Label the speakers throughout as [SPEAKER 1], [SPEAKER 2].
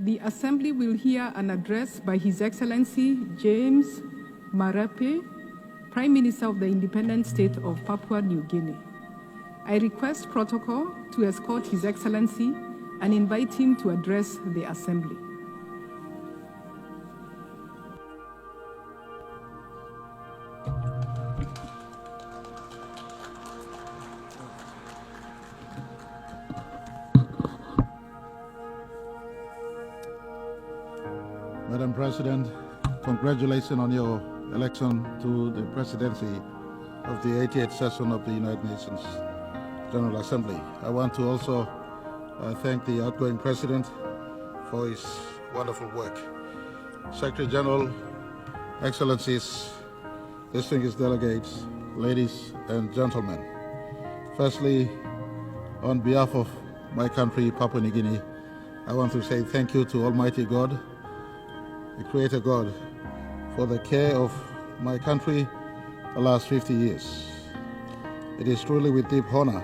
[SPEAKER 1] The Assembly will hear an address by His Excellency James Marape, Prime Minister of the Independent State of Papua New Guinea. I request protocol to escort His Excellency and invite him to address the Assembly.
[SPEAKER 2] Madam President, congratulations on your election to the presidency of the 88th session of the United Nations General Assembly. I want to also thank the outgoing president for his wonderful work. Secretary General, Excellencies, distinguished delegates, ladies and gentlemen. Firstly, on behalf of my country, Papua New Guinea, I want to say thank you to Almighty God, the Creator God, for the care of my country the last 50 years. It is truly with deep honor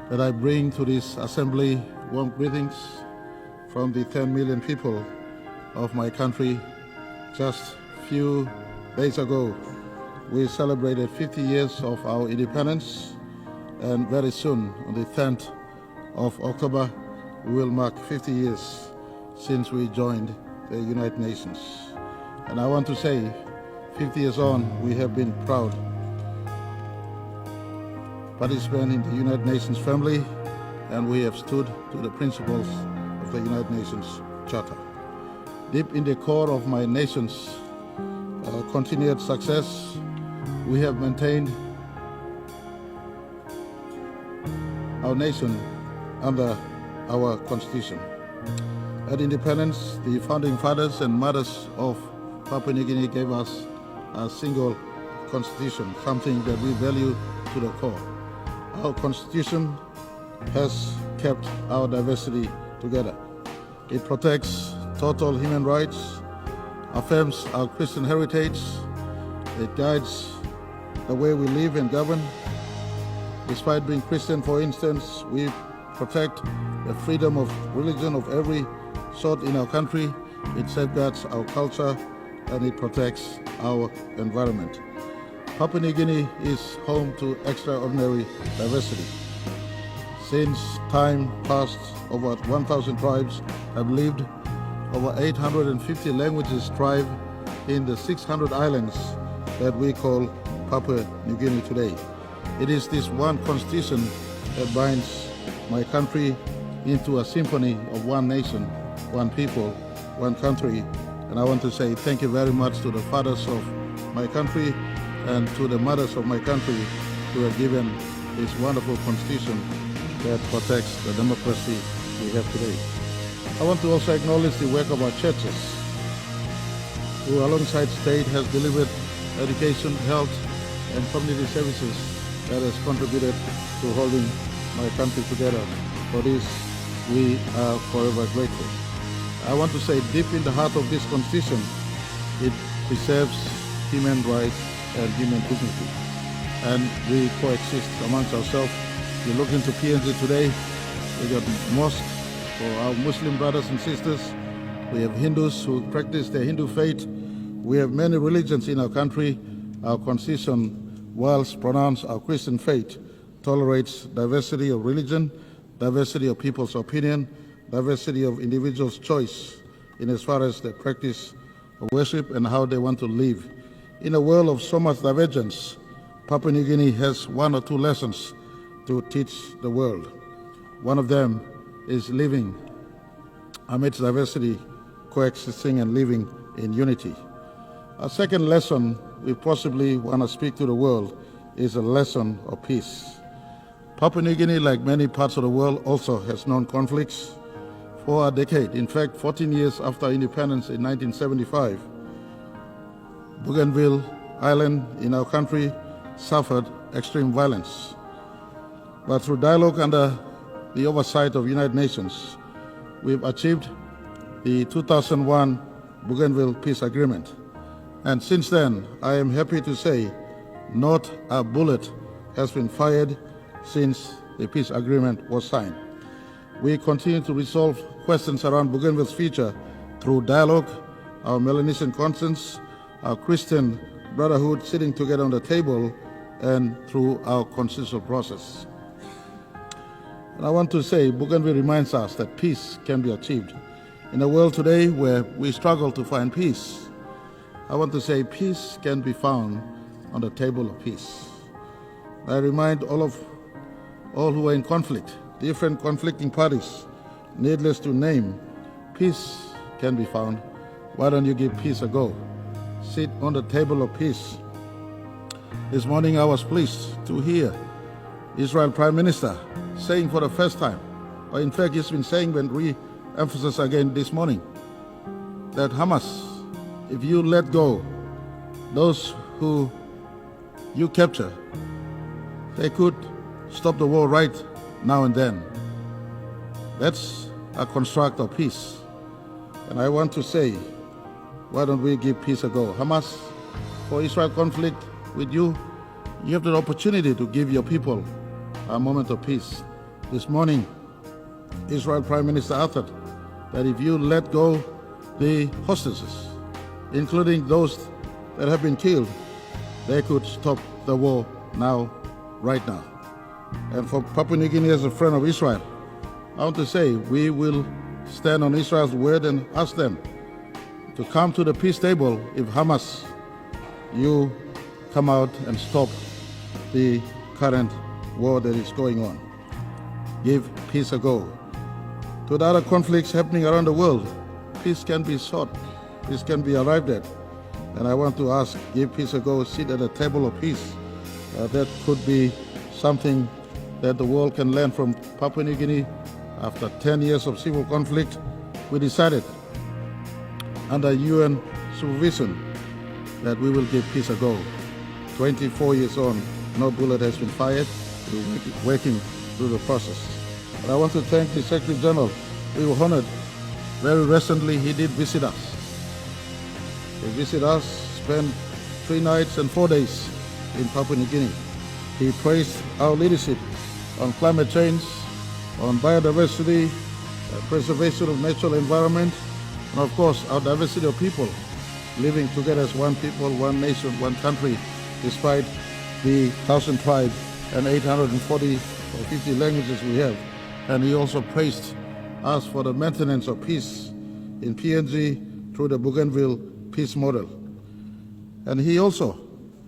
[SPEAKER 2] that I bring to this assembly warm greetings from the 10 million people of my country. Just a few days ago, we celebrated 50 years of our independence, and very soon, on the 10th of October, we will mark 50 years since we joined the United Nations. And I want to say, 50 years on, we have been proud participant in the United Nations family, and we have stood to the principles of the United Nations Charter. Deep in the core of my nation's continued success, we have maintained our nation under our Constitution. At independence, the founding fathers and mothers of Papua New Guinea gave us a single constitution, something that we value to the core. Our constitution has kept our diversity together. It protects total human rights, affirms our Christian heritage, it guides the way we live and govern. Despite being Christian, for instance, we protect the freedom of religion of every sort in our country. It safeguards our culture and it protects our environment. Papua New Guinea is home to extraordinary diversity. Since time past, over 1,000 tribes have lived, over 850 languages thrive in the 600 islands that we call Papua New Guinea today. It is this one constitution that binds my country into a symphony of one nation, one people, one country. And I want to say thank you very much to the fathers of my country and to the mothers of my country who have given this wonderful constitution that protects the democracy we have today. I want to also acknowledge the work of our churches, who alongside state has delivered education, health, and community services that has contributed to holding my country together. For this, we are forever grateful. I want to say deep in the heart of this constitution, it preserves human rights and human dignity. And we coexist amongst ourselves. You look into PNG today, we got mosques for our Muslim brothers and sisters. We have Hindus who practice their Hindu faith. We have many religions in our country. Our constitution, whilst pronounced our Christian faith, tolerates diversity of religion, diversity of people's opinion, diversity of individuals' choice in as far as their practice of worship and how they want to live. In a world of so much divergence, Papua New Guinea has one or two lessons to teach the world. One of them is living amidst diversity, coexisting and living in unity. A second lesson we possibly want to speak to the world is a lesson of peace. Papua New Guinea, like many parts of the world, also has known conflicts for a decade. In fact, 14 years after independence in 1975, Bougainville Island in our country suffered extreme violence. But through dialogue under the oversight of United Nations, we've achieved the 2001 Bougainville Peace Agreement. And since then, I am happy to say not a bullet has been fired since the peace agreement was signed. We continue to resolve questions around Bougainville's future through dialogue, our Melanesian conscience, our Christian brotherhood sitting together on the table, and through our consensual process. And I want to say, Bougainville reminds us that peace can be achieved. In a world today where we struggle to find peace, I want to say peace can be found on the table of peace. I remind all who are in conflict, different conflicting parties, needless to name, peace can be found. Why don't you give peace a go? Sit on the table of peace. This morning I was pleased to hear Israel Prime Minister saying for the first time, or in fact he's been saying when re-emphasized again this morning, that Hamas, if you let go those who you capture, they could stop the war right now and then. That's a construct of peace. And I want to say, why don't we give peace a go? Hamas, for Israel conflict with you, you have the opportunity to give your people a moment of peace. This morning, Israel Prime Minister uttered that if you let go the hostages, including those that have been killed, they could stop the war now, right now. And for Papua New Guinea as a friend of Israel, I want to say we will stand on Israel's word and ask them to come to the peace table if Hamas, you come out and stop the current war that is going on. Give peace a go. To the other conflicts happening around the world, peace can be sought, peace can be arrived at. And I want to ask, give peace a go, sit at a table of peace. That could be something that the world can learn from Papua New Guinea. After 10 years of civil conflict, we decided under UN supervision that we will give peace a go. 24 years on, no bullet has been fired. We're working through the process. And I want to thank the Secretary General. We were honored. Very recently, he did visit us. He visited us, spent 3 nights and 4 days in Papua New Guinea. He praised our leadership on climate change, on biodiversity, preservation of natural environment, and of course our diversity of people living together as one people, one nation, one country, despite the 1,000 tribes and 840 or 50 languages we have. And he also praised us for the maintenance of peace in PNG through the Bougainville peace model. And he also,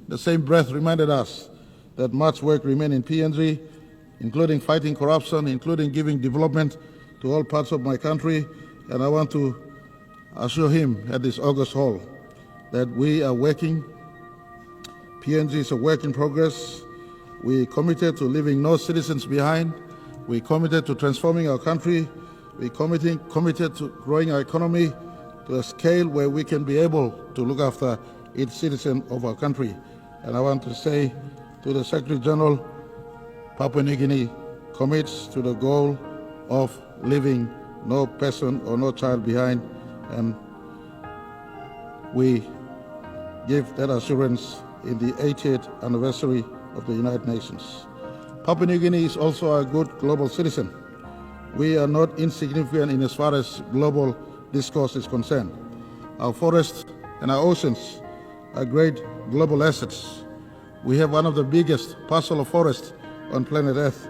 [SPEAKER 2] the same breath, reminded us that much work remains in PNG, including fighting corruption, including giving development to all parts of my country. And I want to assure him at this August Hall that we are working. PNG is a work in progress. We committed to leaving no citizens behind. We committed to transforming our country. We committed to growing our economy to a scale where we can be able to look after each citizen of our country. And I want to say to the Secretary General, Papua New Guinea commits to the goal of leaving no person or no child behind, and we give that assurance in the 80th anniversary of the United Nations. Papua New Guinea is also a good global citizen. We are not insignificant in as far as global discourse is concerned. Our forests and our oceans are great global assets. We have one of the biggest parcel of forest on planet Earth.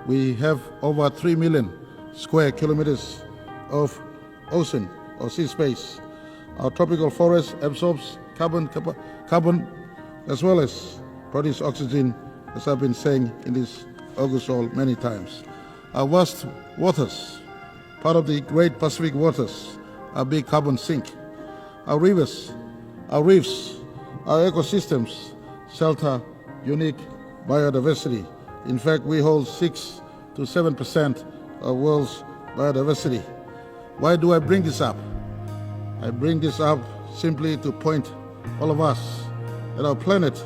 [SPEAKER 2] We have over 3 million square kilometers of ocean or sea space. Our tropical forest absorbs carbon as well as produce oxygen, as I've been saying in this August Hall many times. Our vast waters, part of the great Pacific waters, are big carbon sink. Our rivers, our reefs, our ecosystems shelter unique biodiversity. In fact, we hold 6 to 7% of world's biodiversity. Why do I bring this up? I bring this up simply to point all of us that our planet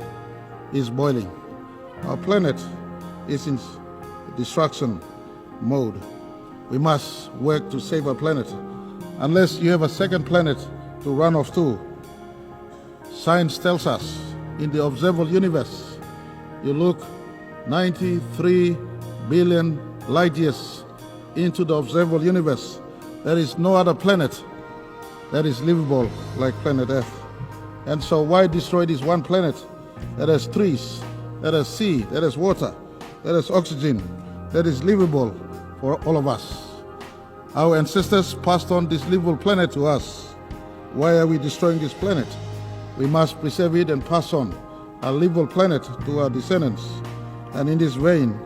[SPEAKER 2] is boiling. Our planet is in destruction mode. We must work to save our planet. Unless you have a second planet to run off to, science tells us in the observable universe, you look 93 billion light years into the observable universe. There is no other planet that is livable like planet Earth. And so why destroy this one planet that has trees, that has sea, that has water, that has oxygen, that is livable for all of us? Our ancestors passed on this livable planet to us. Why are we destroying this planet? We must preserve it and pass on a livable planet to our descendants. And in this vein,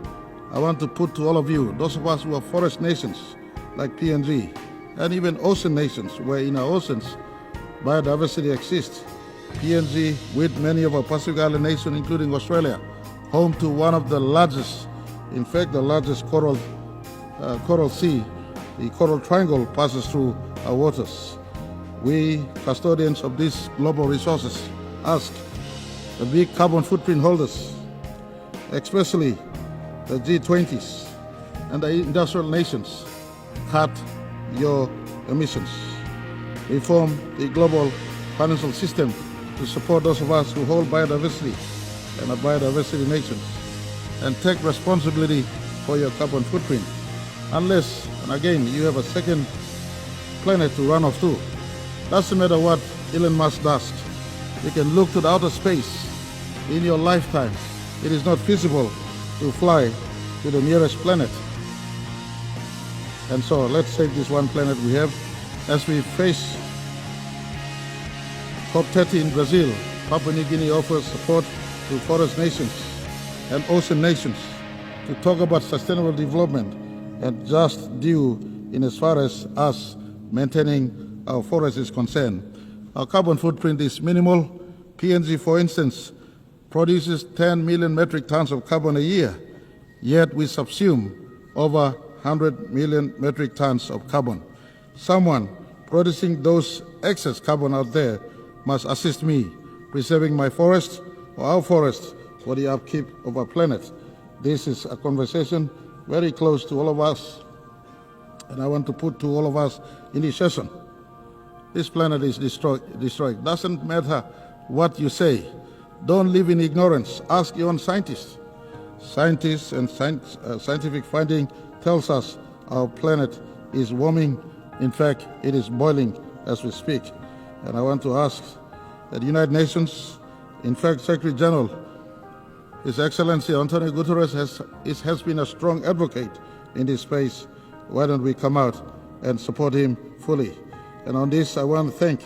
[SPEAKER 2] I want to put to all of you, those of us who are forest nations like PNG, and even ocean nations, where in our oceans biodiversity exists. PNG, with many of our Pacific Island nations, including Australia, home to one of the largest, in fact the largest coral sea, the Coral Triangle passes through our waters. We, custodians of these global resources, ask the big carbon footprint holders, especially the G20s and the industrial nations, cut your emissions. Reform the global financial system to support those of us who hold biodiversity and are biodiversity nations, and take responsibility for your carbon footprint. Unless, and again, you have a second planet to run off to. Doesn't matter what Elon Musk does. You can look to the outer space in your lifetime. It is not feasible to fly to the nearest planet. And so let's save this one planet we have. As we face COP30 in Brazil, Papua New Guinea offers support to forest nations and ocean nations to talk about sustainable development and just due in as far as us maintaining our forest is concerned. Our carbon footprint is minimal. PNG, for instance, produces 10 million metric tons of carbon a year, yet we subsume over 100 million metric tons of carbon. Someone producing those excess carbon out there must assist me preserving my forest or our forest for the upkeep of our planet. This is a conversation very close to all of us, and I want to put to all of us in this session. This planet is destroyed. Doesn't matter what you say. Don't live in ignorance. Ask your own scientists. Scientists and scientific finding tells us our planet is warming. In fact, it is boiling as we speak. And I want to ask that the United Nations, in fact, Secretary General, His Excellency Antonio Guterres has been a strong advocate in this space. Why don't we come out and support him fully? And on this, I want to thank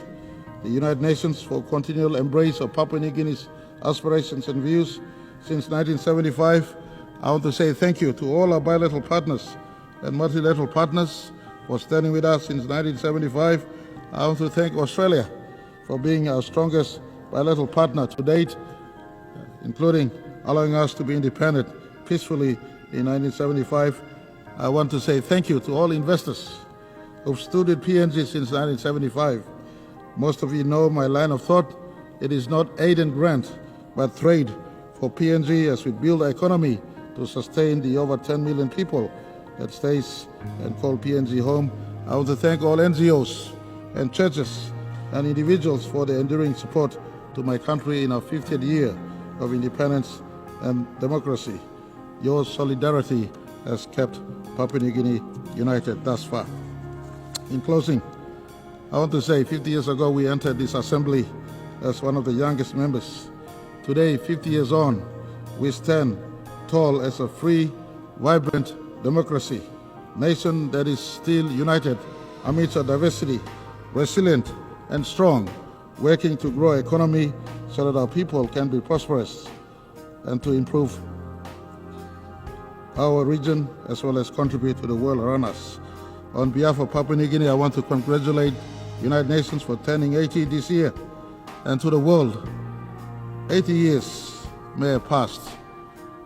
[SPEAKER 2] the United Nations for continual embrace of Papua New Guinea's aspirations and views since 1975. I want to say thank you to all our bilateral partners and multilateral partners for standing with us since 1975. I want to thank Australia for being our strongest bilateral partner to date, including allowing us to be independent peacefully in 1975. I want to say thank you to all investors who've stood with PNG since 1975. Most of you know my line of thought. It is not aid and grant, but trade for PNG as we build our economy to sustain the over 10 million people that stays and call PNG home. I want to thank all NGOs and churches and individuals for their enduring support to my country in our 50th year of independence and democracy. Your solidarity has kept Papua New Guinea united thus far. In closing, I want to say 50 years ago we entered this assembly as one of the youngest members. Today, 50 years on, we stand tall as a free, vibrant democracy, nation that is still united amidst our diversity, resilient and strong, working to grow our economy so that our people can be prosperous and to improve our region as well as contribute to the world around us. On behalf of Papua New Guinea, I want to congratulate the United Nations for turning 80 this year, and to the world. 80 years may have passed.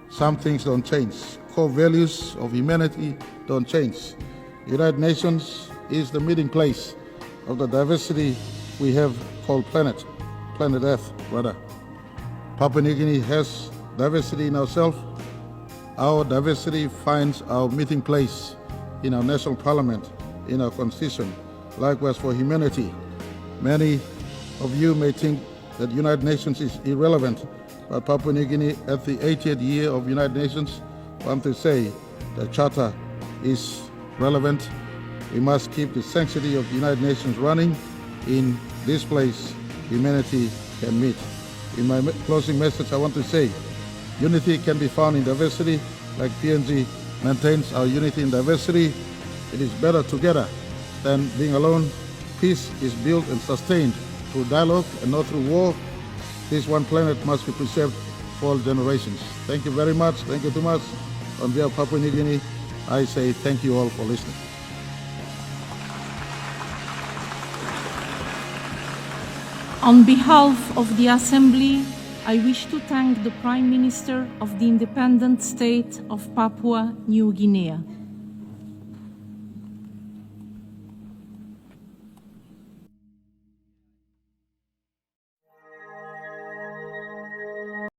[SPEAKER 2] Some things don't change. Core values of humanity don't change. The United Nations is the meeting place of the diversity we have called planet Earth, rather. Papua New Guinea has diversity in ourselves. Our diversity finds our meeting place in our national parliament, in our constitution. Likewise for humanity. Many of you may think that the United Nations is irrelevant, but Papua New Guinea at the 80th year of United Nations, I want to say the Charter is relevant. We must keep the sanctity of the United Nations running. In this place, humanity can meet. In my closing message, I want to say, unity can be found in diversity, like PNG maintains our unity in diversity. It is better together than being alone. Peace is built and sustained through dialogue and not through war. This one planet must be preserved for all generations. Thank you very much. Thank you too much. On behalf of Papua New Guinea, I say thank you all for listening.
[SPEAKER 3] On behalf of the Assembly, I wish to thank the Prime Minister of the Independent State of Papua New Guinea.